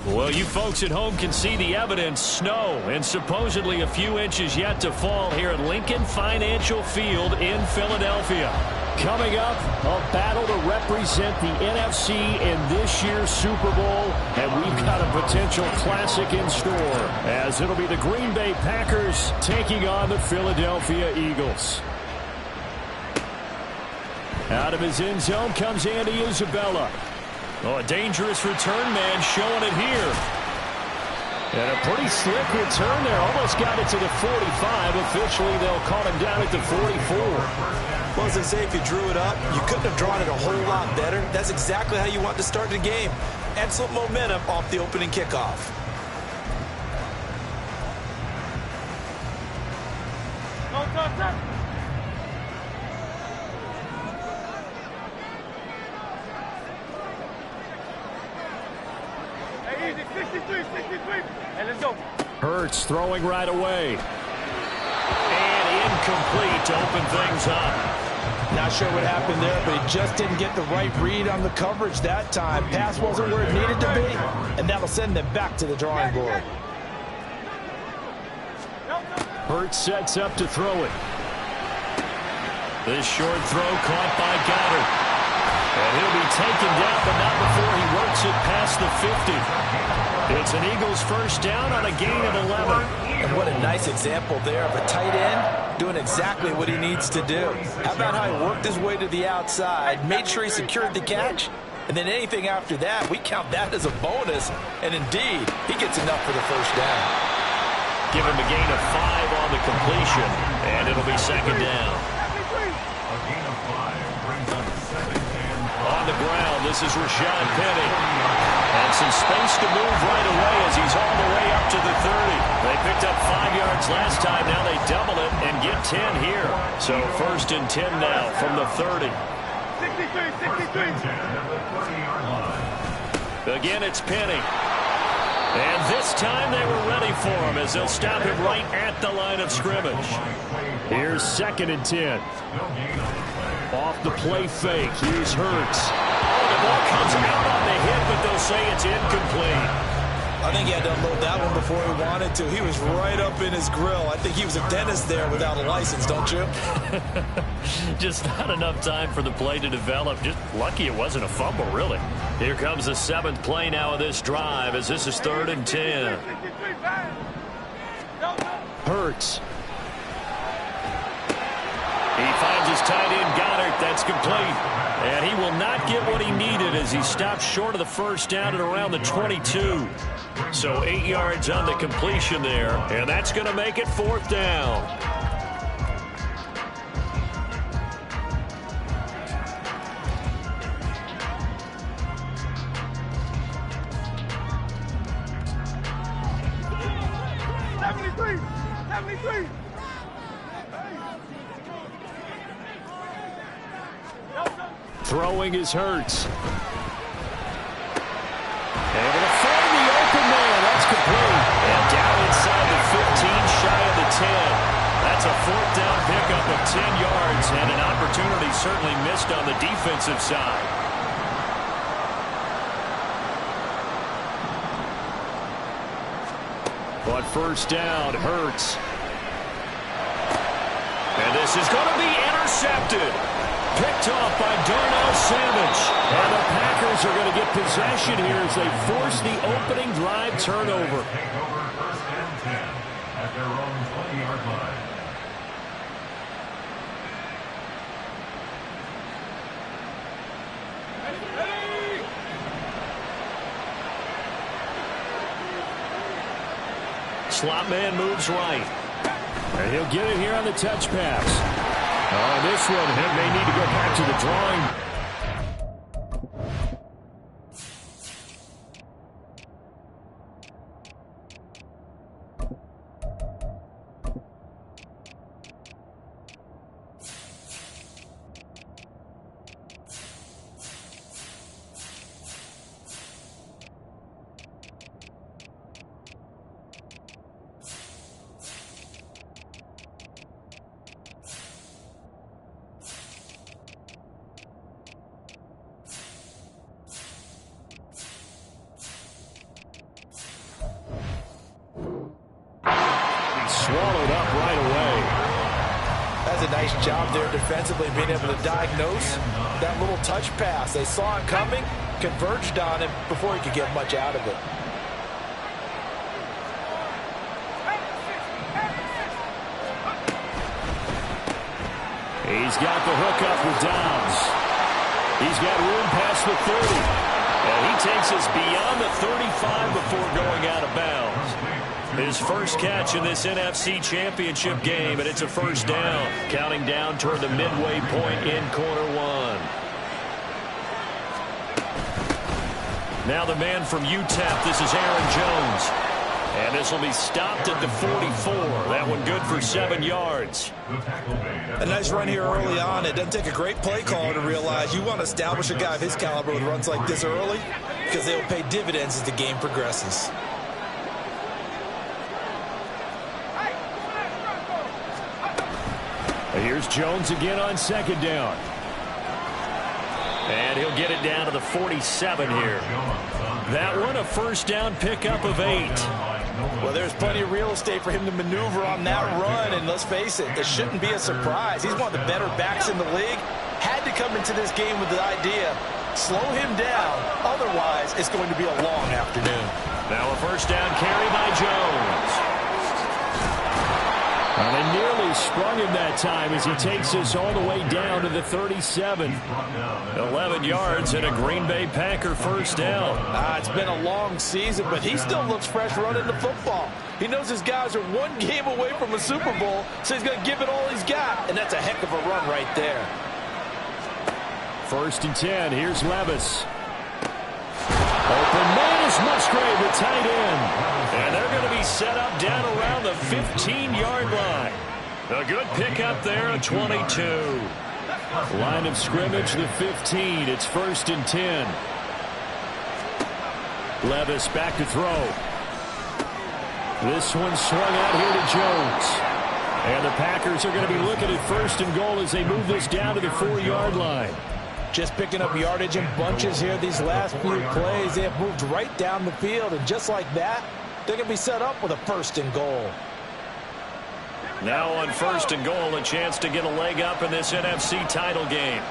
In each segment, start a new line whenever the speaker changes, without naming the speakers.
Well, you folks at home can see the evidence. Snow and supposedly a few inches yet to fall here at Lincoln Financial Field in Philadelphia. Coming up, a battle to represent the NFC in this year's Super Bowl, and we've got a potential classic in store, as it'll be the Green Bay Packers taking on the Philadelphia Eagles. Out of his end zone comes Andy Isabella. Oh, a dangerous return man showing it here. And a pretty slick return there. Almost got it to the 45. Officially, they'll call him down at the 44.
Well, as I say, if you drew it up, you couldn't have drawn it a whole lot better. That's exactly how you want to start the game. Excellent momentum off the opening kickoff.
Hurts throwing right away. And incomplete to open things up.
Not sure what happened there, but he just didn't get the right read on the coverage that time. Pass wasn't where it needed to be, and that'll send them back to the drawing board.
Hurts sets up to throw it. This short throw caught by Goddard. And he'll be taken down, but not before he works it past the 50. It's an Eagles first down on a gain of 11.
And what a nice example there of a tight end doing exactly what he needs to do. How about how he worked his way to the outside, made sure he secured the catch, and then anything after that, we count that as a bonus. And indeed, he gets enough for the first down.
Give him a gain of 5 on the completion, and it'll be second down. On the ground, this is Rashad Penny. And some space to move right away as he's all the way up to the 30. They picked up 5 yards last time. Now they double it and get 10 here. So first and 10 now from the 30. 63. Again, it's Penny. And this time they were ready for him as they'll stop him right at the line of scrimmage. Here's second and 10. Off the play fake. Here's Hurts. Oh, the ball comes out on the hit, but they'll say it's incomplete.
I think he had to unload that one before he wanted to. He was right up in his grill. I think he was a dentist there without a license, don't you?
Just not enough time for the play to develop. Just lucky it wasn't a fumble, really. Here comes the 7th play now of this drive as this is 3rd and 10. Hurts. He finds his tight end, Goddard. That's complete. And he will not get what he needed as he stopped short of the first down at around the 22. So 8 yards on the completion there. And that's going to make it 4th down. Throwing is Hurts. Able to find the open man. That's complete. And down inside the 15, shy of the 10. That's a 4th down pickup of 10 yards and an opportunity certainly missed on the defensive side. But first down, Hurts. And this is going to be intercepted. Picked off by Darnell Savage. And the Packers are going to get possession here as they force the opening drive turnover.
Take over 1st and 10 at their own 20-yard line.
Slot man moves right. And he'll get it here on the touch pass. Oh, this one, he may need to go back to the drawing. swallowed up right away.
That's a nice job there defensively, being able to diagnose that little touch pass. They saw it coming, converged on him before he could get much out of it.
He's got the hook up with Downs. He's got room past the 30. And he takes us beyond the 35 before going out of bounds. His first catch in this NFC Championship game, and it's a first down. Counting down toward the midway point in quarter one. Now the man from UTEP, this is Aaron Jones. And this will be stopped at the 44. That one good for 7 yards.
A nice run here early on. It doesn't take a great play caller to realize you want to establish a guy of his caliber with runs like this early, because they will pay dividends as the game progresses.
Here's Jones again on second down. And he'll get it down to the 47 here. That one a first down pickup of 8.
Well, there's plenty of real estate for him to maneuver on that run, and let's face it, it shouldn't be a surprise. He's one of the better backs in the league. Had to come into this game with the idea, slow him down, otherwise it's going to be a long afternoon.
Now a first down carry by Jones. And they nearly sprung him that time as he takes us all the way down to the 37. 11 yards and a Green Bay Packer first down.
It's been a long season, but he still looks fresh running the football. He knows his guys are one game away from a Super Bowl, so he's going to give it all he's got, and that's a heck of a run right there.
First and 10. Here's Levis. Open man is Musgrave, the tight end. And they're going to be set up down around the 15-yard line. A good pickup there at 22. Line of scrimmage, the 15. It's first and 10. Levis back to throw. This one swung out here to Jones. And the Packers are going to be looking at first and goal as they move this down to the 4-yard line.
Just picking up yardage in bunches here these last few plays. They have moved right down the field, and just like that, they're going to be set up with a first and goal.
Now on first and goal, a chance to get a leg up in this NFC title game.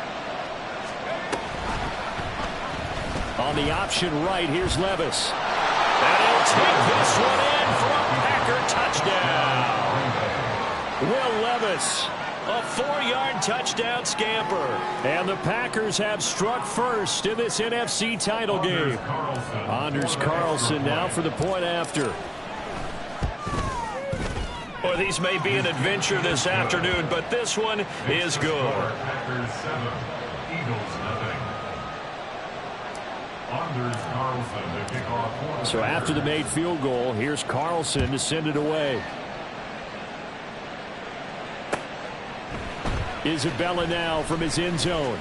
On the option right, here's Levis. And he'll take this one in for a Packer touchdown. Will Levis. A 4-yard touchdown scamper. And the Packers have struck first in this NFC title game. Anders Carlson now for the point after. Well, these may be an adventure this afternoon, but this one is good.
Packers 7, Eagles nothing. Anders Carlson to kick off.
So after the made field goal, here's Carlson to send it away. Isabella now from his end zone.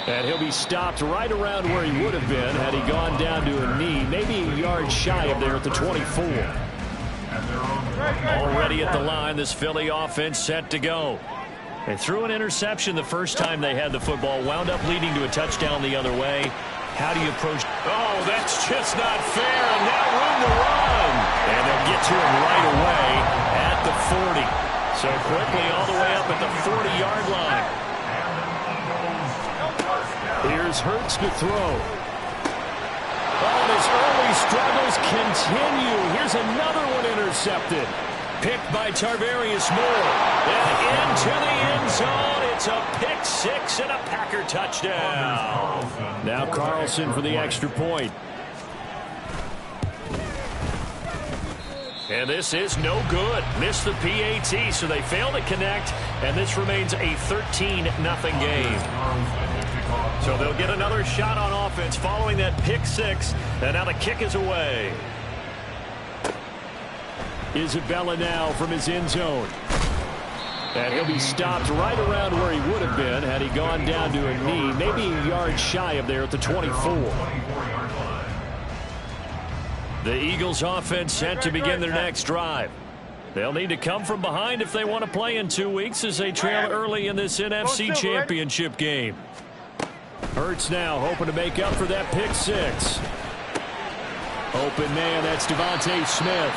And he'll be stopped right around where he would have been had he gone down to a knee, maybe a yard shy of there at the 24. Already at the line, this Philly offense set to go. They threw an interception the first time they had the football, wound up leading to a touchdown the other way. How do you approach? Oh, that's just not fair, and now room to run. And they'll get to him right away at the 40. So quickly all the way up at the 40-yard line. Here's Hurts to throw. Oh, and his early struggles continue. Here's another one intercepted. Picked by Tarvarius Moore. And into the end zone. It's a pick six and a Packer touchdown. Now Carlson for the extra point. And this is no good. Missed the PAT, so they fail to connect, and this remains a 13-0 game. So they'll get another shot on offense following that pick six, and now the kick is away. Isabella now from his end zone. And he'll be stopped right around where he would have been had he gone down to a knee, maybe a yard shy of there at the 24. The Eagles offense set to begin their next drive. They'll need to come from behind if they want to play in 2 weeks as they trail early in this NFC Championship game. Hurts now hoping to make up for that pick six. Open man, that's Devontae Smith.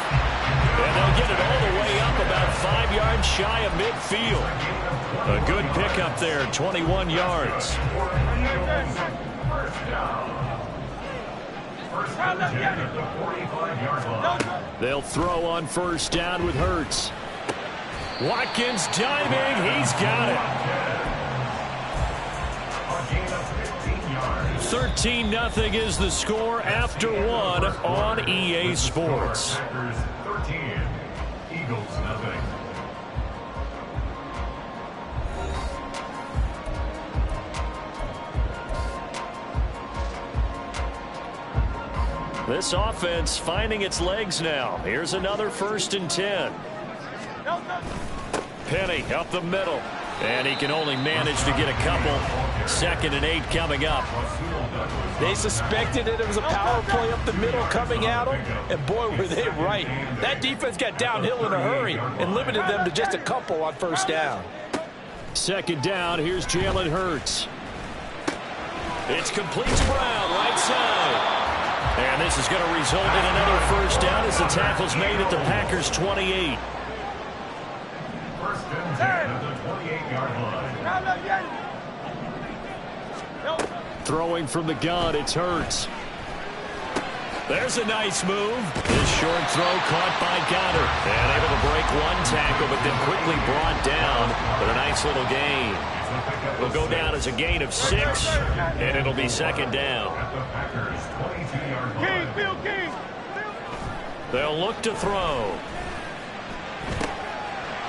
And they'll get it all the way up about 5 yards shy of midfield. A good pickup there, 21 yards. They'll throw on first down with Hurts. Watkins diving. He's got it. 13-0 is the score after one on EA Sports.
13, Eagles 0.
This offense finding its legs now. Here's another 1st and 10. Penny up the middle. And he can only manage to get a couple. 2nd and 8 coming up.
They suspected it was a power play up the middle coming at them, and boy, were they right. That defense got downhill in a hurry and limited them to just a couple on first down.
2nd down, here's Jalen Hurts. It's complete to Brown, right side. And this is going to result in another first down as the tackle's made at the Packers' 28.
1st and 10 at the 28-yard line.
Throwing from the gun, it's Hurts. There's a nice move. This short throw caught by Goddard. And able to break one tackle, but then quickly brought down. But a nice little gain. Will go down as a gain of 6, and it'll be 2nd down. They'll look to throw.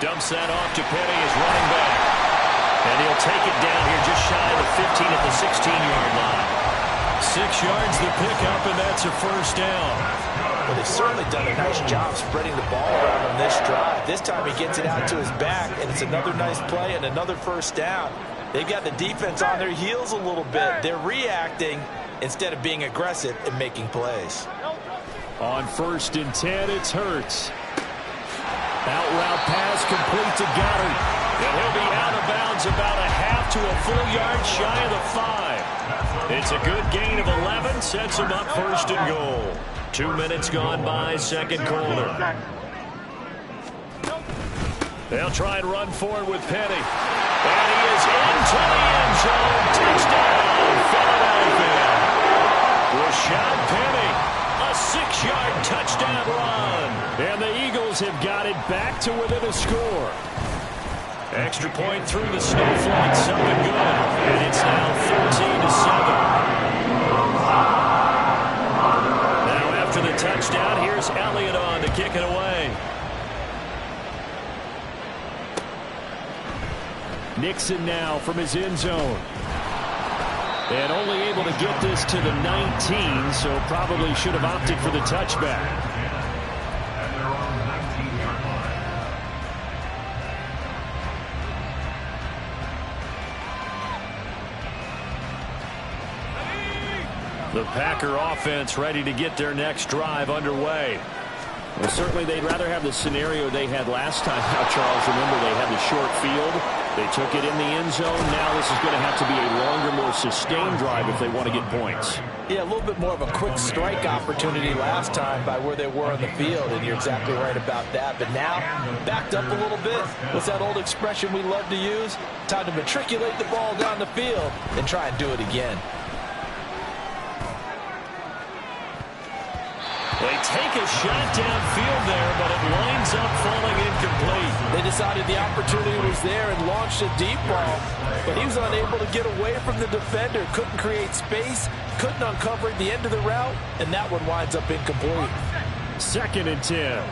Dumps that off to Penny as running back. And he'll take it down here just shy of the 15 at the 16-yard line. 6 yards the pickup, and that's a first down.
Well, they've certainly done a nice job spreading the ball around on this drive. This time he gets it out to his back, and it's another nice play and another first down. They've got the defense on their heels a little bit. They're reacting instead of being aggressive and making plays.
On 1st and 10, it's Hurts. Out route pass complete to Goddard. And he'll be out of bounds about a half to a full yard shy of the 5. It's a good gain of 11. Sets him up 1st and goal. 2 minutes gone by, 2nd quarter. They'll try and run forward with Penny. And he is into the end zone. Touchdown, Philadelphia. Rashad Penny, a 6-yard touchdown run. And the Eagles have got it back to within a score. Extra point through the snowflakes, up and good. And it's now 13-7. Now after the touchdown, here's Elliott on to kick it away. Nixon now from his end zone. And only able to get this to the 19, so probably should have opted for the touchback. The Packer offense ready to get their next drive underway. Well, certainly they'd rather have the scenario they had last time. Now, Charles, remember they had the short field. They took it in the end zone. Now this is going to have to be a longer, more sustained drive if they want to get points. Yeah, a little bit more of a quick strike opportunity last time by where they were on the field, and you're exactly right about that. But now, backed up a little bit. What's that old expression we love to use? Time to matriculate the ball down the field and try and do it again. They take a shot downfield there, but it winds up falling incomplete. They decided the opportunity was there and launched a deep ball, but he was unable to get away from the defender. Couldn't create space, couldn't uncover at the end of the route, and that one winds up incomplete. 2nd and 10.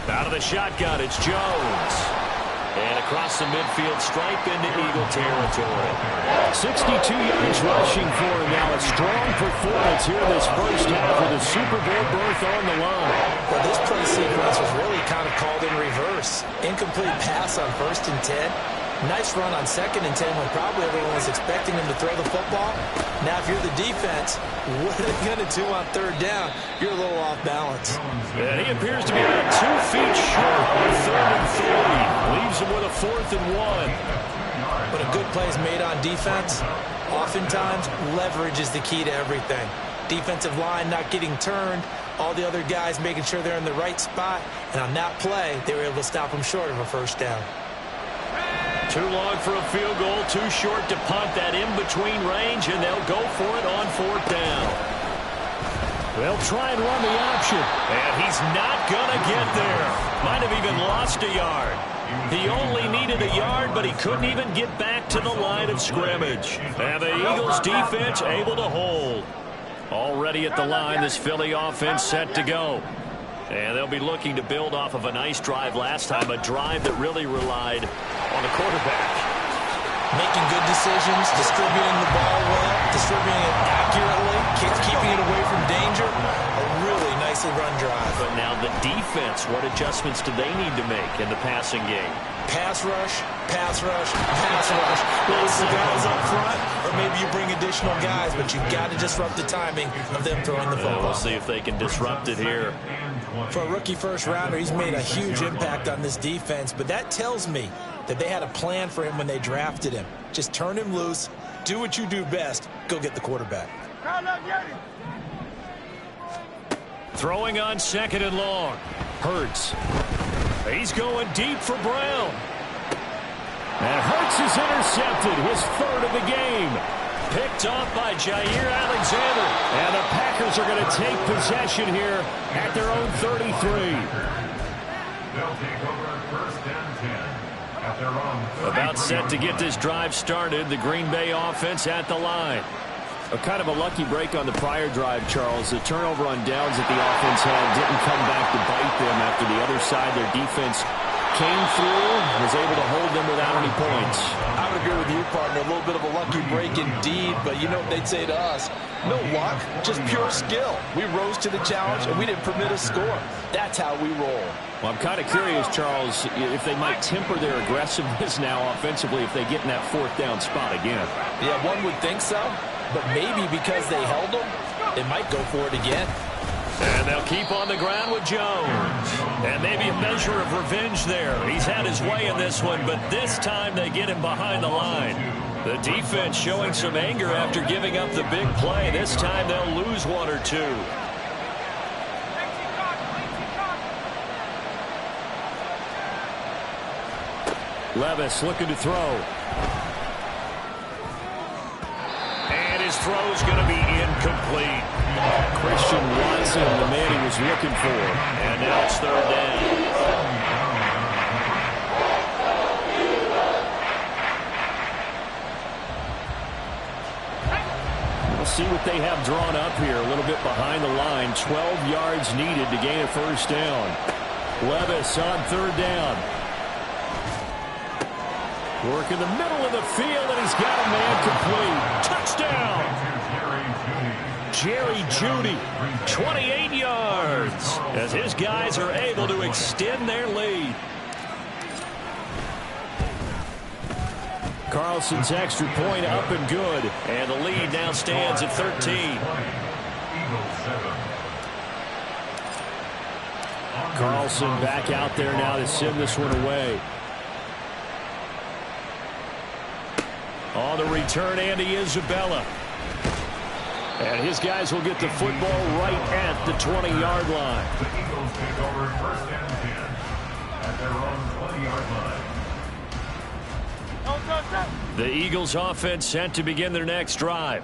Out of the shotgun, it's Jones. And across the midfield stripe into Eagle territory. 62 yards rushing for him now. A strong performance here in this first half with a Super Bowl berth on the line. Well, this play sequence was really kind of called in reverse. Incomplete pass on 1st and 10. Nice run on 2nd and 10 when probably everyone was expecting him to throw the football. Now, if you're the defense, what are they going to do on 3rd down? You're a little off balance. And he appears to be about 2 feet short on 3rd and 3. Leaves him with a 4th and 1.
When a good play is made on defense, oftentimes leverage is the key to everything. Defensive line not getting turned, all the other guys making sure they're in the right spot, and on that play, they were able to stop them short of a first down.
Too long for a field goal, too short to punt that in-between range, and they'll go for it on fourth down. They'll try and run the option, and he's not going to get there. Might have even lost a yard. He only needed a yard, but he couldn't even get back to the line of scrimmage. And the Eagles defense able to hold. Already at the line, this Philly offense set to go. And they'll be looking to build off of a nice drive last time, a drive that really relied on the quarterback.
Making good decisions, distributing the ball well, distributing it accurately, keeping it away from danger. A really nicely run drive.
But now the defense, what adjustments do they need to make in the passing game?
Pass rush, pass rush, pass rush. Those the guys up front, or maybe you bring additional guys, but you've got to disrupt the timing of them throwing the football.
We'll see if they can disrupt it here.
For a rookie first-rounder, he's made a huge impact on this defense, but that tells me that they had a plan for him when they drafted him. Just turn him loose, do what you do best, go get the quarterback.
Throwing on second and long. Hurts. He's going deep for Brown. And Hurts is intercepted, his third of the game. Picked off by Jair Alexander. And the Packers are going to take possession here at their own 33.
They'll take over first and 10 at their own 33.
About set to get this drive started. The Green Bay offense at the line. A kind of a lucky break on the prior drive, Charles. The turnover on downs that the offense had didn't come back to bite them after the other side. Their defense came through, was able to hold them without any points.
I would agree with you, partner. A little bit of a lucky break indeed, but you know what they'd say to us? No luck, just pure skill. We rose to the challenge, and we didn't permit a score. That's how we roll.
Well, I'm kind of curious, Charles, if they might temper their aggressiveness now offensively if they get in that fourth down spot again.
Yeah, one would think so, but maybe because they held them, they might go for it again.
And they'll keep on the ground with Jones. And maybe a measure of revenge there. He's had his way in this one, but this time they get him behind the line. The defense showing some anger after giving up the big play. This time they'll lose one or two. Levis looking to throw. And his throw's going to be incomplete. Christian Watson, the man he was looking for. And now it's third down. We'll see what they have drawn up here. A little bit behind the line. 12 yards needed to gain a first down. Levis on third down. Work in the middle of the field, and he's got a man complete. Touchdown! Jerry Jeudy, 28 yards, as his guys are able to extend their lead. Carlson's extra point up and good, and the lead now stands at 13. Carlson back out there now to send this one away. On the return, Andy Isabella. And his guys will get the football right at the 20-yard line.
The Eagles take over first and 10 at their own 20-yard line.
The Eagles offense set to begin their next drive.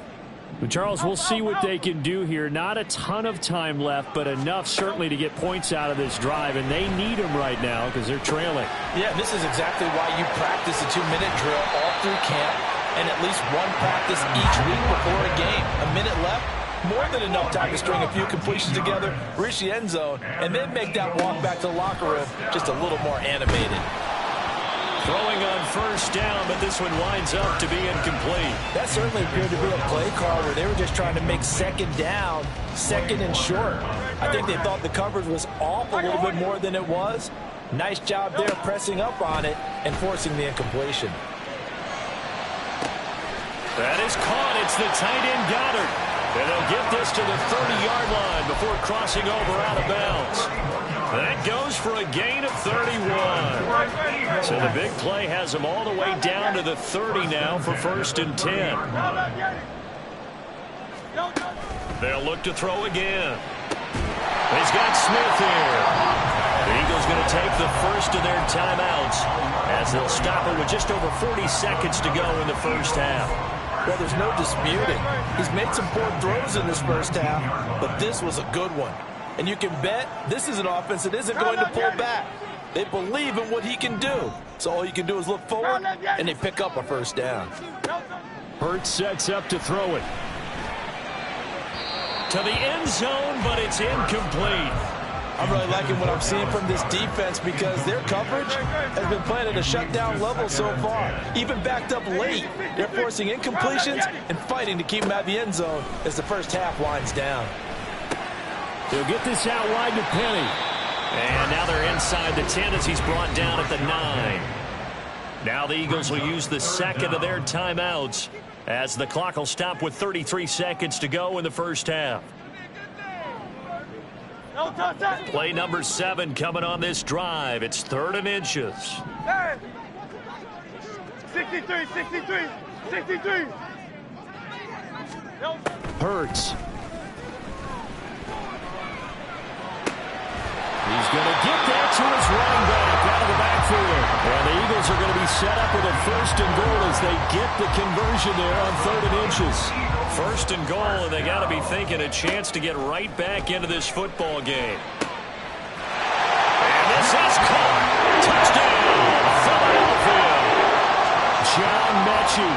But Charles, we'll see what they can do here. Not a ton of time left, but enough certainly to get points out of this drive, and they need them right now because they're trailing.
Yeah, this is exactly why you practice a 2-minute drill all through camp and at least one practice each week before a game. A minute left, more than enough time to string a few completions together, reach the end zone, and then make that walk back to the locker room just a little more animated.
Throwing on first down, but this one winds up to be incomplete.
That certainly appeared to be a play call where they were just trying to make second down, second and short. I think they thought the coverage was off a little bit more than it was. Nice job there pressing up on it and forcing the incompletion.
That is caught. It's the tight end Goddard. And they'll get this to the 30-yard line before crossing over out of bounds. That goes for a gain of 31. So the big play has him all the way down to the 30 now for 1st and 10. They'll look to throw again. He's got Smith here. The Eagles going to take the first of their timeouts as they'll stop it with just over 40 seconds to go in the first half.
Well, there's no disputing. He's made some poor throws in this first half, but this was a good one. And you can bet this is an offense that isn't going to pull back. They believe in what he can do. So all you can do is look forward, and they pick up a first down.
Hurts sets up to throw it. To the end zone, but it's incomplete.
I'm really liking what I'm seeing from this defense because their coverage has been playing at a shutdown level so far. Even backed up late, they're forcing incompletions and fighting to keep them out of the end zone as the first half winds down.
They'll get this out wide to Penny. And now they're inside the 10 as he's brought down at the 9. Now the Eagles will use the second of their timeouts as the clock will stop with 33 seconds to go in the first half. Play number 7 coming on this drive. It's 3rd and inches.
63.
Hurts. He's going to get that to his running back out of the backfield. And the Eagles are going to be set up with a 1st and goal as they get the conversion there on 3rd and inches. 1st and goal, and they got to be thinking a chance to get right back into this football game. And this is caught. Touchdown, Philadelphia. John Mechie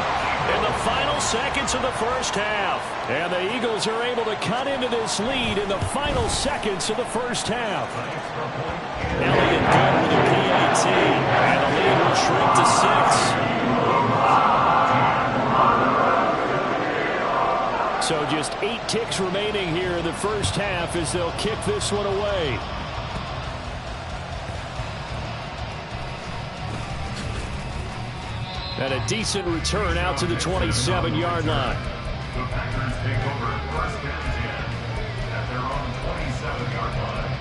in the final seconds of the first half. And the Eagles are able to cut into this lead in the final seconds of the first half. Elliott good with a PAT. And the lead will shrink to 6. So just 8 ticks remaining here in the first half as they'll kick this one away. And a decent return out to the 27-yard line.
The Packers take over 1st and 10 at their own 27-yard line.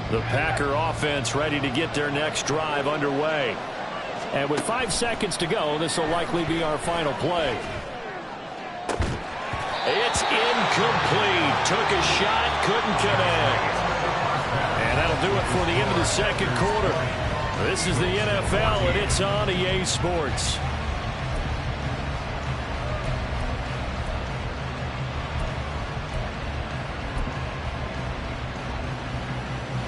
The Packer offense ready to get their next drive underway. And with 5 seconds to go, this will likely be our final play. It's incomplete. Took a shot, couldn't connect. And that'll do it for the end of the second quarter. This is the NFL, and it's on EA Sports.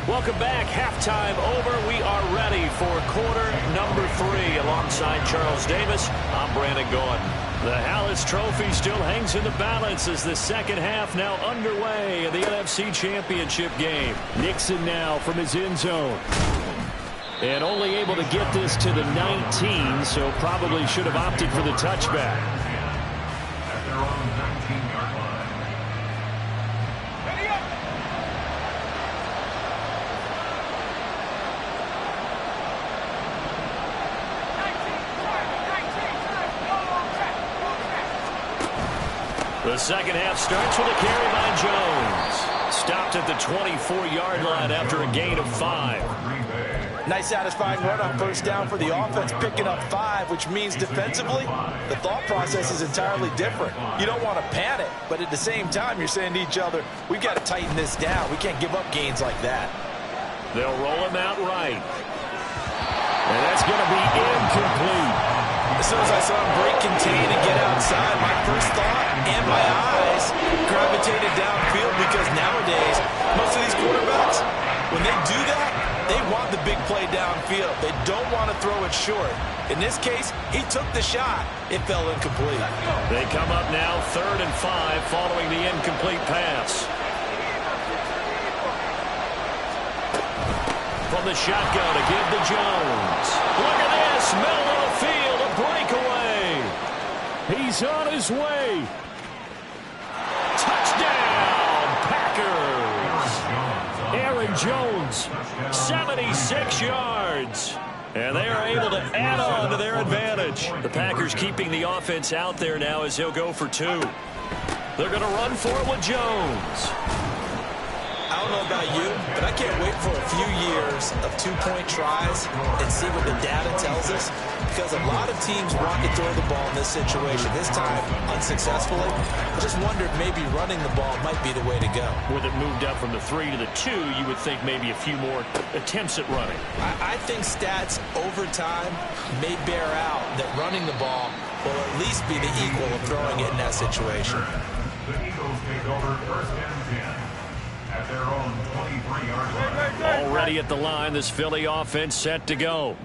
Welcome back. Halftime over. We are ready for quarter number 3. Alongside Charles Davis, I'm Brandon Gaudin. The Hallis Trophy still hangs in the balance as the second half now underway in the NFC Championship game. Nixon now from his end zone. And only able to get this to the 19, so probably should have opted for the touchback.
At their own 19-yard line.
The second half starts with a carry by Jones. Stopped at the 24-yard line after a gain of 5.
Nice satisfying run on first down for the offense, picking up 5, which means defensively, the thought process is entirely different. You don't want to panic, but at the same time, you're saying to each other, we've got to tighten this down. We can't give up gains like that.
They'll roll him out right. And that's going to be incomplete.
As soon as I saw him break contain and get outside, my first thought and my eyes gravitated downfield because nowadays, most of these quarterbacks, when they do that, they want the big play downfield. They don't want to throw it short. In this case, he took the shot. It fell incomplete.
They come up now 3rd and 5 following the incomplete pass. From the shotgun to give to Jones. Look at this, middle of the field, a breakaway. He's on his way. Touchdown, Packers. Aaron Jones, 76 yards. And they are able to add on to their advantage. The Packers keeping the offense out there now as he'll go for 2. They're going to run for it with Jones.
I don't know about you, but I can't wait for a few years of two-point tries and see what the data tells us, because a lot of teams want to throw the ball in this situation. This time, unsuccessfully. I just wondered maybe running the ball might be the way to go.
With it moved up from the 3 to the 2, you would think maybe a few more attempts at running.
I think stats over time may bear out that running the ball will at least be the equal of throwing it in that situation.
The Eagles take over 1st and 10 at their own 23-yard line.
Already at the line, this Philly offense set to go.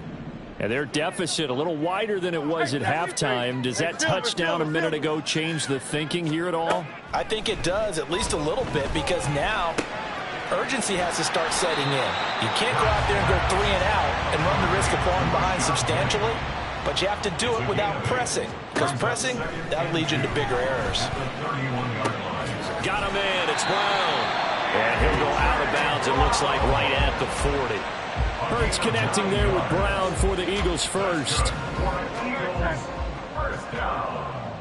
And their deficit a little wider than it was at halftime. Does that touchdown a minute ago change the thinking here at all?
I think it does, at least a little bit, because now urgency has to start setting in. You can't go out there and go 3 and out and run the risk of falling behind substantially, but you have to do it without pressing, because pressing, that'll lead you into bigger errors.
Got him in. It's Brown. And he'll go out of bounds, it looks like, right at the 40. Hurts connecting there with Brown for the Eagles first.
First down.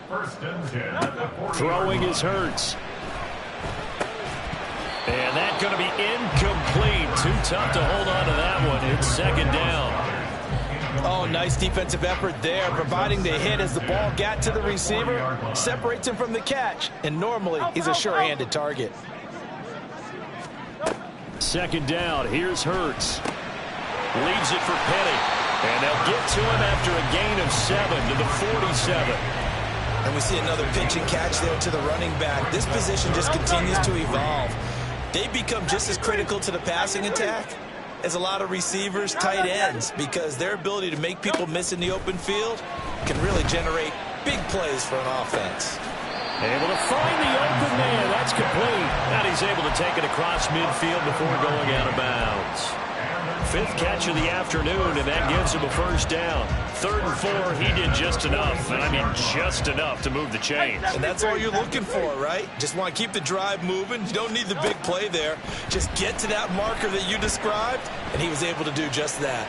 1st and 10 at the 40.
Throwing is Hurts. And that's going to be incomplete. Too tough to hold on to that one. It's 2nd down.
Oh, nice defensive effort there, providing the hit as the ball got to the receiver, separates him from the catch, and normally he's a sure-handed target.
2nd down. Here's Hurts. Leaves it for Penny. And they'll get to him after a gain of 7 to the 47.
And we see another pitch and catch there to the running back. This position just continues to evolve. They become just as critical to the passing attack as a lot of receivers, tight ends, because their ability to make people miss in the open field can really generate big plays for an offense.
Able to find the open man. That's complete. And he's able to take it across midfield before going out of bounds. 5th catch of the afternoon, and that gives him a 1st down. 3rd and 4, he did just enough, and I mean just enough to move the chains.
And that's all you're looking for, right? Just want to keep the drive moving. You don't need the big play there. Just get to that marker that you described, and he was able to do just that.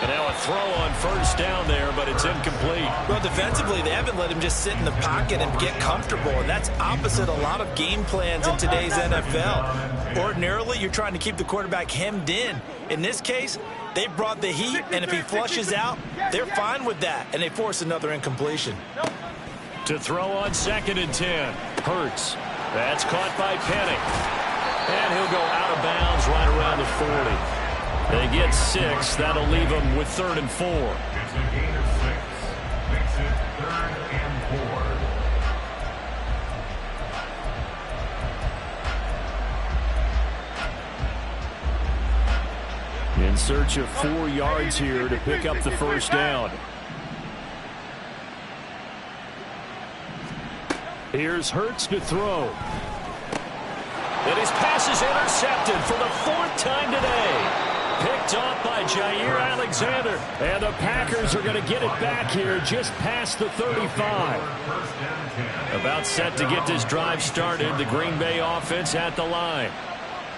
And now a throw on 1st down there, but it's incomplete.
Well, defensively, they haven't let him just sit in the pocket and get comfortable, and that's opposite a lot of game plans in today's NFL. Ordinarily, you're trying to keep the quarterback hemmed in. In this case, they brought the heat, and if he flushes out, they're fine with that, and they force another incompletion.
To throw on 2nd and 10. Hurts. That's caught by Penny. And he'll go out of bounds right around the 40. They get 6. That'll leave them with 3rd and 4.
It's a gain of 6. Makes it 3rd and 4.
In search of 4 yards here to pick up the 1st down. Here's Hurts to throw. And his pass is intercepted for the 4th time today. Picked off by Jair Alexander. And the Packers are going to get it back here just past the 35. About set to get this drive started. The Green Bay offense at the line.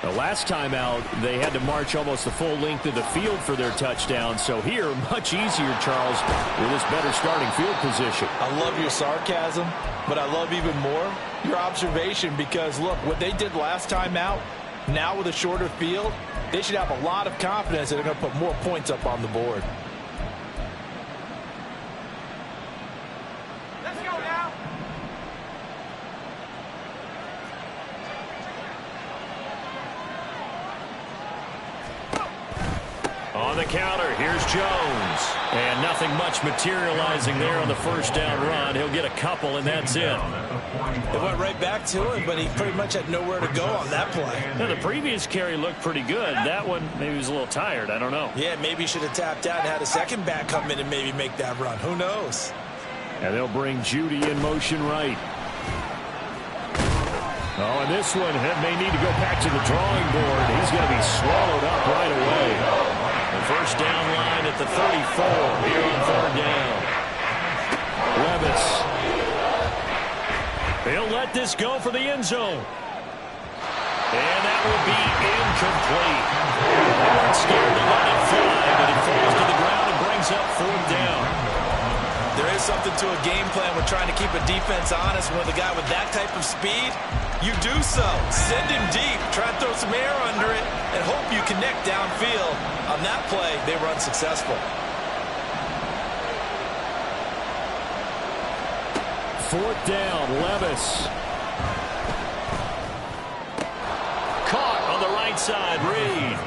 The last time out, they had to march almost the full length of the field for their touchdown. So here, much easier, Charles, with this better starting field position.
I love your sarcasm, but I love even more your observation, because, look, what they did last time out, now with a shorter field, they should have a lot of confidence that they're going to put more points up on the board.
Let's go now.
On the counter, here's Jones. And nothing much materializing there on the 1st down run. He'll get a couple, and that's it.
It went right back to him, but he pretty much had nowhere to go on that play.
Now, the previous carry looked pretty good. That one, maybe he was a little tired. I don't know.
Yeah, maybe he should have tapped out and had a second back come in and maybe make that run. Who knows?
And they'll bring Judy in motion right. Oh, and this one may need to go back to the drawing board. He's going to be swallowed up right away. The 1st down line at the 34 here on 3rd down. Levis. He'll let this go for the end zone. And that will be incomplete. They weren't scared to
plan with trying to keep a defense honest with a guy with that type of speed, you do so. Send him deep, try and throw some air under it, and hope you connect downfield. On that play, they were unsuccessful.
Fourth down, Levis. Caught on the right side, Reed.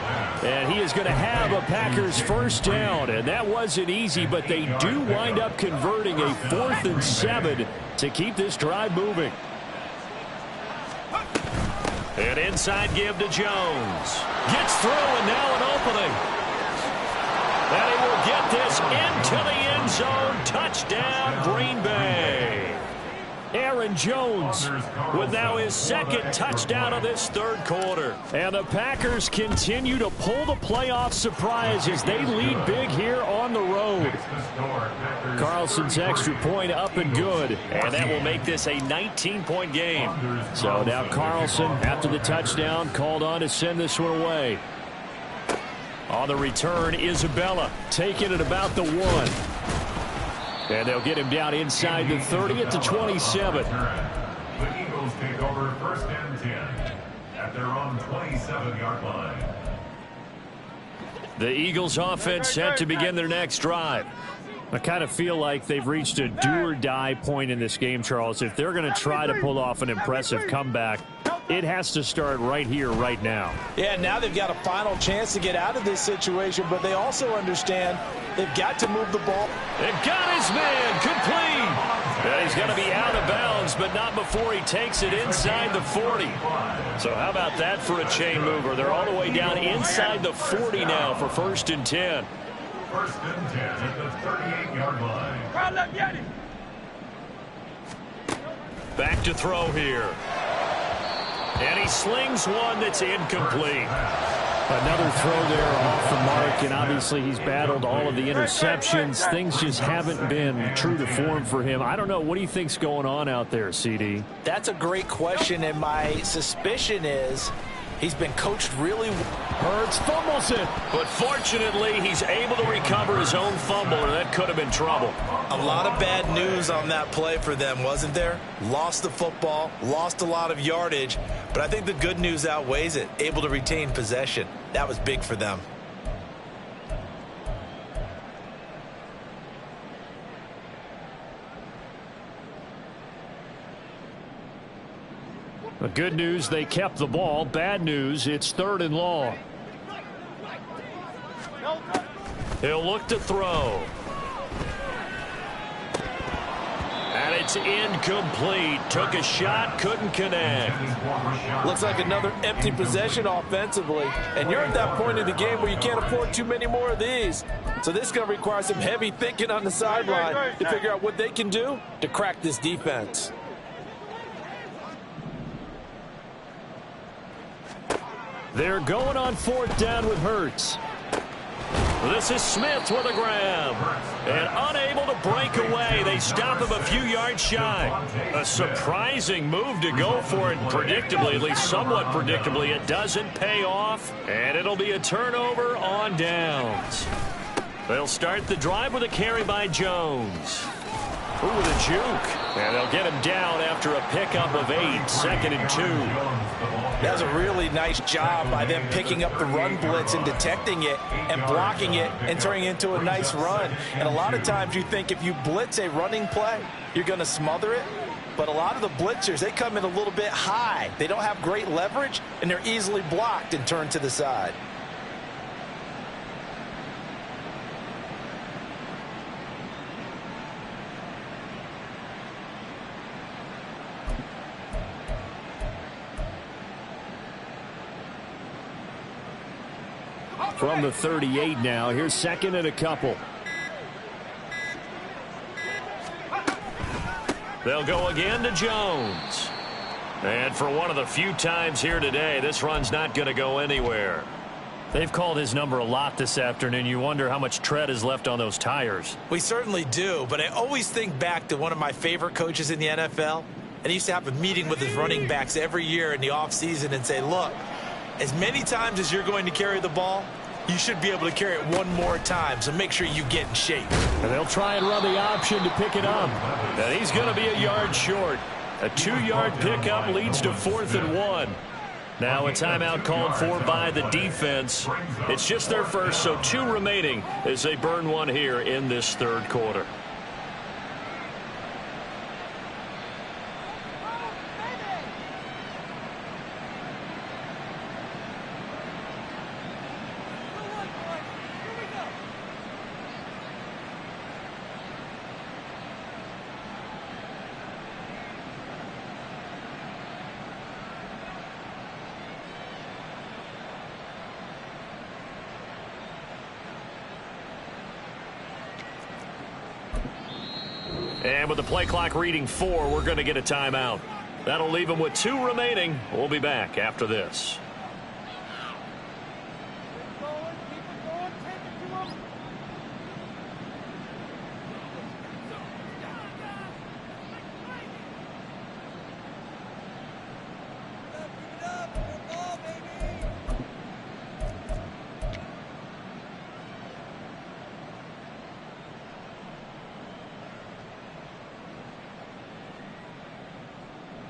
And he is going to have a Packers first down. And that wasn't easy, but they do wind up converting a 4th and 7 to keep this drive moving. An inside give to Jones. Gets through, and now an opening. And he will get this into the end zone. Touchdown, Green Bay. Aaron Jones with now his 2nd touchdown of this 3rd quarter. And the Packers continue to pull the playoff surprise as they lead big here on the road. Carlson's extra point up and good. And that will make this a 19-point game. So now Carlson, after the touchdown, called on to send this one away. On the return, Isabella taking it about the 1. And they'll get him down inside the 30 at the 27.
The Eagles take over 1st and 10 at their own 27-yard line.
The Eagles offense set to begin their next drive. I kind of feel like they've reached a do-or-die point in this game, Charles. If they're going to try to pull off an impressive comeback, it has to start right here, right now.
Yeah, now they've got a final chance to get out of this situation, but they also understand they've got to move the ball.
They've got his man complete. And he's going to be out of bounds, but not before he takes it inside the 40. So how about that for a chain mover? They're all the way down inside the 40 now for 1st and 10.
1st and 10 at the 38-yard line.
Back to throw here. And he slings one that's incomplete. Another throw there off the mark, and obviously he's battled all of the interceptions. Things just haven't been true to form for him. I don't know. What do you think's going on out there, CD?
That's a great question, and my suspicion is he's been coached really well.
Hurts fumbles it. But fortunately, he's able to recover his own fumble, or that could have been trouble.
A lot of bad news on that play for them, wasn't there? Lost the football, lost a lot of yardage, but I think the good news outweighs it. Able to retain possession. That was big for them.
The good news, they kept the ball. Bad news, it's 3rd and long. He'll look to throw. And it's incomplete. Took a shot, couldn't connect.
Looks like another empty possession offensively. And you're at that point in the game where you can't afford too many more of these. So this is going to require some heavy thinking on the sideline to figure out what they can do to crack this defense.
They're going on 4th down with Hurts. This is Smith with a grab. And unable to break away. They stop him a few yards shy. A surprising move to go for it. Predictably, at least somewhat predictably, it doesn't pay off. And it'll be a turnover on downs. They'll start the drive with a carry by Jones. Ooh, with a juke. And they'll get him down after a pickup of 8. 2nd and 2.
That was a really nice job by them picking up the run blitz and detecting it and blocking it and turning it into a nice run. And a lot of times you think if you blitz a running play, you're going to smother it. But a lot of the blitzers, they come in a little bit high. They don't have great leverage, and they're easily blocked and turned to the side.
From the 38 now. Here's 2nd and a couple. They'll go again to Jones. And for one of the few times here today, this run's not going to go anywhere. They've called his number a lot this afternoon. You wonder how much tread is left on those tires.
We certainly do, but I always think back to one of my favorite coaches in the NFL. And he used to have a meeting with his running backs every year in the offseason and say, look, as many times as you're going to carry the ball, you should be able to carry it one more time, so make sure you get in shape.
And they'll try and run the option to pick it up. And he's going to be a yard short. A 2-yard pickup leads to 4th and 1. Now a timeout called for by the defense. It's just their first, so 2 remaining as they burn one here in this third quarter. And with the play clock reading 4, we're going to get a timeout. That'll leave them with 2 remaining. We'll be back after this.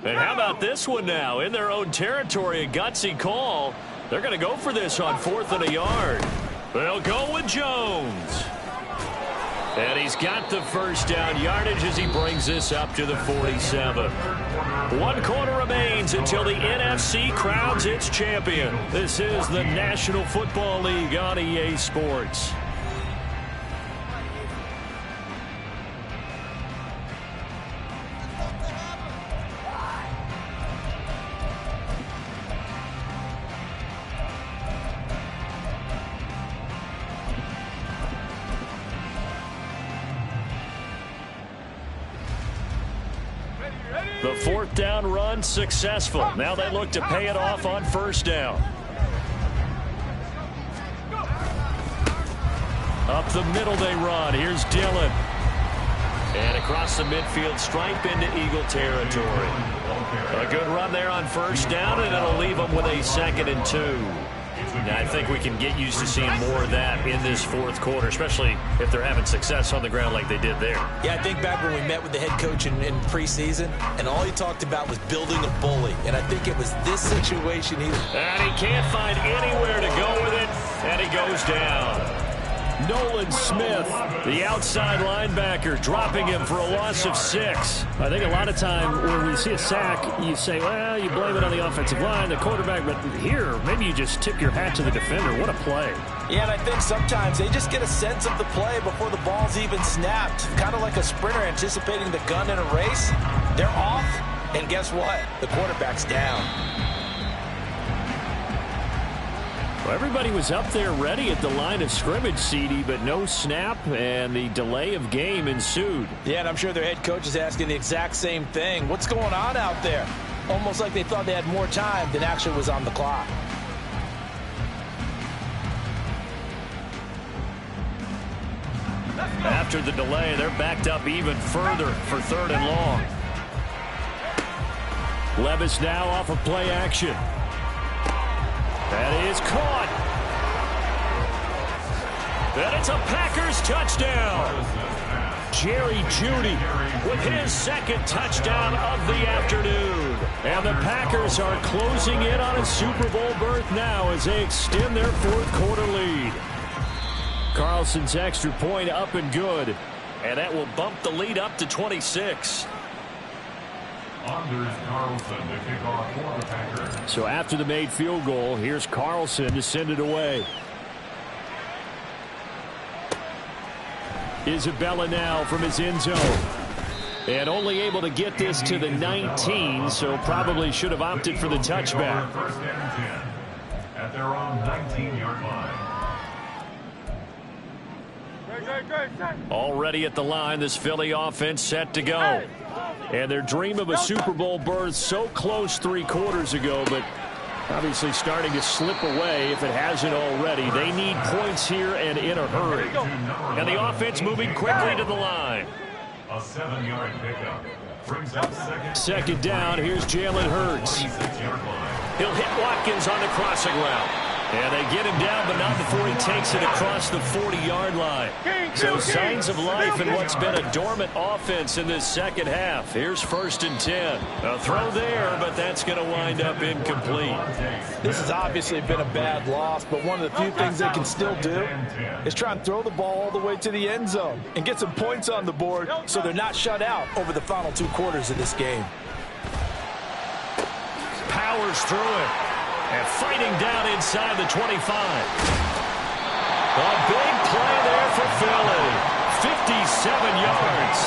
And how about this one now? In their own territory, a gutsy call. They're going to go for this on 4th and a yard. They'll go with Jones. And he's got the first down yardage as he brings this up to the 47. 1 quarter remains until the NFC crowns its champion. This is the National Football League on EA Sports. The 4th down run successful. Now they look to pay it off on 1st down. Up the middle they run. Here's Dillon. And across the midfield stripe into Eagle territory. A good run there on 1st down, and it'll leave them with a 2nd and 2. Now, I think we can get used to seeing more of that in this 4th quarter, especially if they're having success on the ground like they did there.
Yeah, I think back when we met with the head coach in preseason, and all he talked about was building a bully. And I think it was this situation.
And he can't find anywhere to go with it, and he goes down. Nolan Smith, the outside linebacker, dropping him for a loss of 6.
I think a lot of time when we see a sack, you say, well, you blame it on the offensive line, the quarterback, but here, maybe you just tip your hat to the defender. What a play.
Yeah, and I think sometimes they just get a sense of the play before the ball's even snapped. Kind of like a sprinter anticipating the gun in a race. They're off, and guess what? The quarterback's down.
Well, everybody was up there ready at the line of scrimmage, CD, but no snap, and the delay of game ensued.
Yeah, and I'm sure their head coach is asking the exact same thing. What's going on out there? Almost like they thought they had more time than actually was on the clock.
After the delay, they're backed up even further for 3rd and long. Levis now off of play action. That is caught. And it's a Packers touchdown. Jerry Jeudy with his 2nd touchdown of the afternoon. And the Packers are closing in on a Super Bowl berth now as they extend their 4th quarter lead. Carlson's extra point up and good. And that will bump the lead up to 26.
Anders Carlson to kick off for the Packers.
So after the made field goal, here's Carlson to send it away. Isabella now from his end zone. And only able to get this to the 19, so probably should have opted for the touchback.
1st and 10 at their own 19-yard line.
Already at the line, this Philly offense set to go. And their dream of a Super Bowl berth so close 3 quarters ago, but obviously starting to slip away if it hasn't already. They need points here and in a hurry. And the offense moving quickly to the line.
A 7-yard pickup brings up
2nd down. Here's Jalen Hurts.
26-yard line.
He'll hit Watkins on the crossing route. And they get him down, but not before he takes it across the 40-yard line. So signs of life in what's been a dormant offense in this second half. Here's 1st and 10. A throw there, but that's going to wind up incomplete.
This has obviously been a bad loss, but one of the few things they can still do is try and throw the ball all the way to the end zone and get some points on the board so they're not shut out over the final 2 quarters of this game.
Powers through it. And fighting down inside the 25. A big play there for Philly. 57 yards.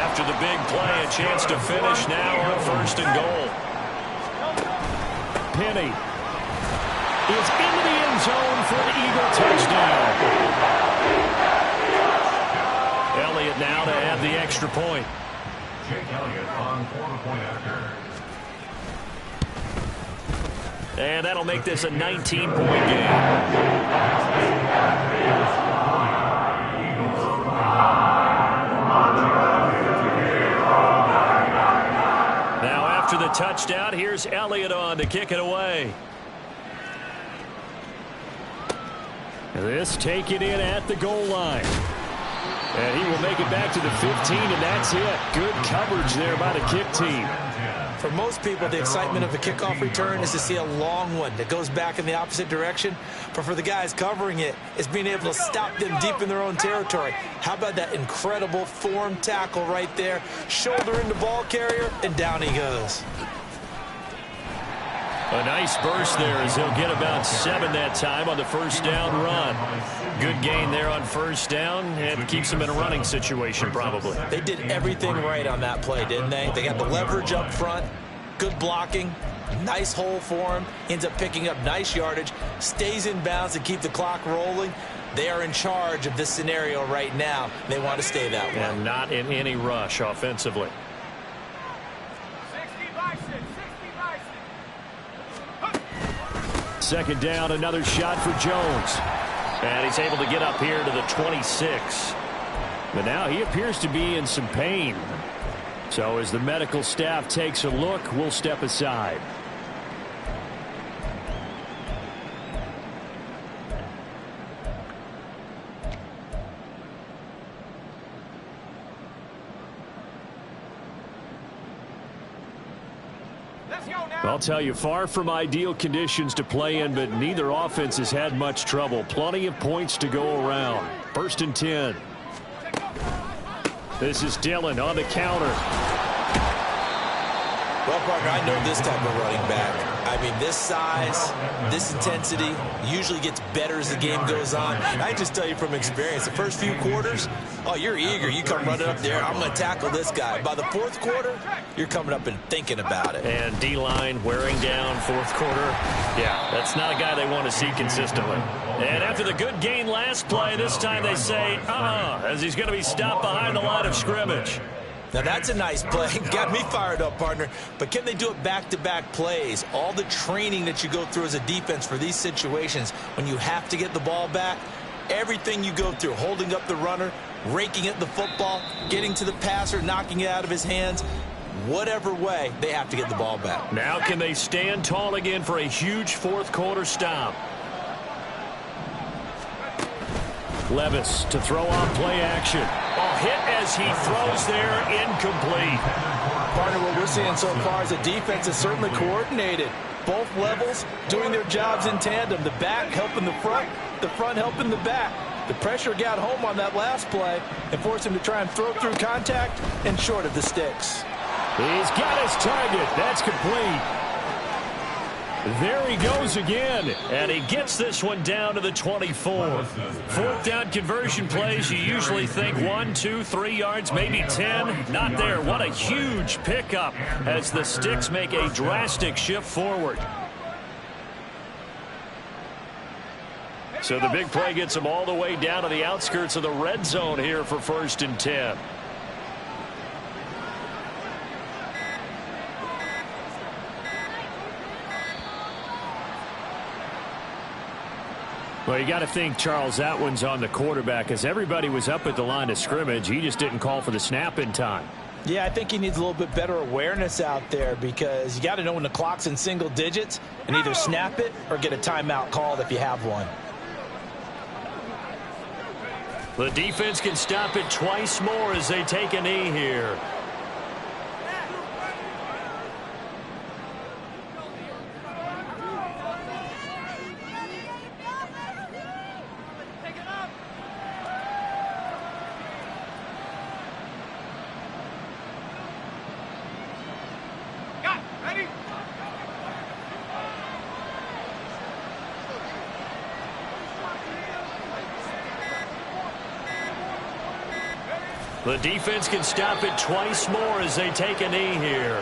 After the big play, a chance to finish now on 1st and goal. Penny is into the end zone for the Eagle touchdown. Elliott now to add the extra point.
Jake Elliott on 4-point after.
And that'll make this a 19-point game. Now after the touchdown, here's Elliott on to kick it away. This take it in at the goal line. And he will make it back to the 15, and that's it. Good coverage there by the kick team.
For most people, the excitement of a kickoff return is to see a long one that goes back in the opposite direction. But for the guys covering it, it's being able to stop them deep in their own territory. How about that incredible form tackle right there? Shoulder in the ball carrier, and down he goes.
A nice burst there as he'll get about 7 that time on the 1st down run. Good gain there on 1st down, and keeps him in a running situation probably.
They did everything right on that play, didn't they? They got the leverage up front, good blocking, nice hole for him, ends up picking up nice yardage, stays in bounds to keep the clock rolling. They are in charge of this scenario right now. They want to stay that way.
And not in any rush offensively. 2nd down, another shot for Jones. And he's able to get up here to the 26. But now he appears to be in some pain. So as the medical staff takes a look, we'll step aside. I'll tell you, far from ideal conditions to play in, but neither offense has had much trouble. Plenty of points to go around. 1st and 10. This is Dillon on the counter.
Well, partner, I know this type of running back. I mean, this size, this intensity usually gets better as the game goes on. And I just tell you from experience, the first few quarters, oh, you're eager. You come running up there, I'm going to tackle this guy. By the 4th quarter, you're coming up and thinking about it.
And D-line wearing down 4th quarter. Yeah, that's not a guy they want to see consistently. And after the good gain last play, this time they say, as he's going to be stopped behind the line of scrimmage.
Now, that's a nice play. Got me fired up, partner. But can they do it back-to-back plays? All the training that you go through as a defense for these situations, when you have to get the ball back, everything you go through, holding up the runner, raking at the football, getting to the passer, knocking it out of his hands, whatever way, they have to get the ball back.
Now can they stand tall again for a huge 4th quarter stop? Levis to throw on play action. A hit as he throws there, incomplete.
Partner, what we're seeing so far is the defense is certainly coordinated. Both levels doing their jobs in tandem. The back helping the front helping the back. The pressure got home on that last play and forced him to try and throw through contact and short of the sticks.
He's got his target. That's complete. There he goes again, and he gets this one down to the 24. 4th down conversion plays, you usually think 1, 2, 3 yards, maybe 10. Not there. What a huge pickup as the sticks make a drastic shift forward. So the big play gets him all the way down to the outskirts of the red zone here for 1st and 10. Well, you got to think, Charles, that one's on the quarterback, as everybody was up at the line of scrimmage. He just didn't call for the snap in time.
Yeah, I think he needs a little bit better awareness out there because you got to know when the clock's in single digits and either snap it or get a timeout called if you have one.
The defense can stop it twice more as they take a knee here. The defense can stop it twice more as they take a knee here.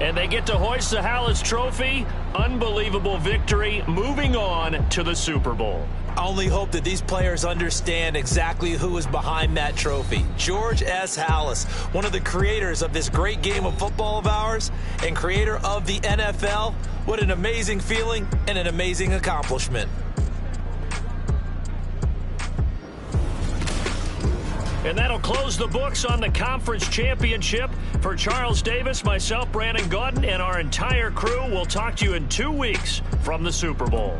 And they get to hoist the Hallis Trophy. Unbelievable victory. Moving on to the Super Bowl.
I only hope that these players understand exactly who is behind that trophy. George S. Hallis, one of the creators of this great game of football of ours and creator of the NFL. What an amazing feeling and an amazing accomplishment.
And that'll close the books on the conference championship. For Charles Davis, myself, Brandon Gaudin, and our entire crew, we'll talk to you in 2 weeks from the Super Bowl.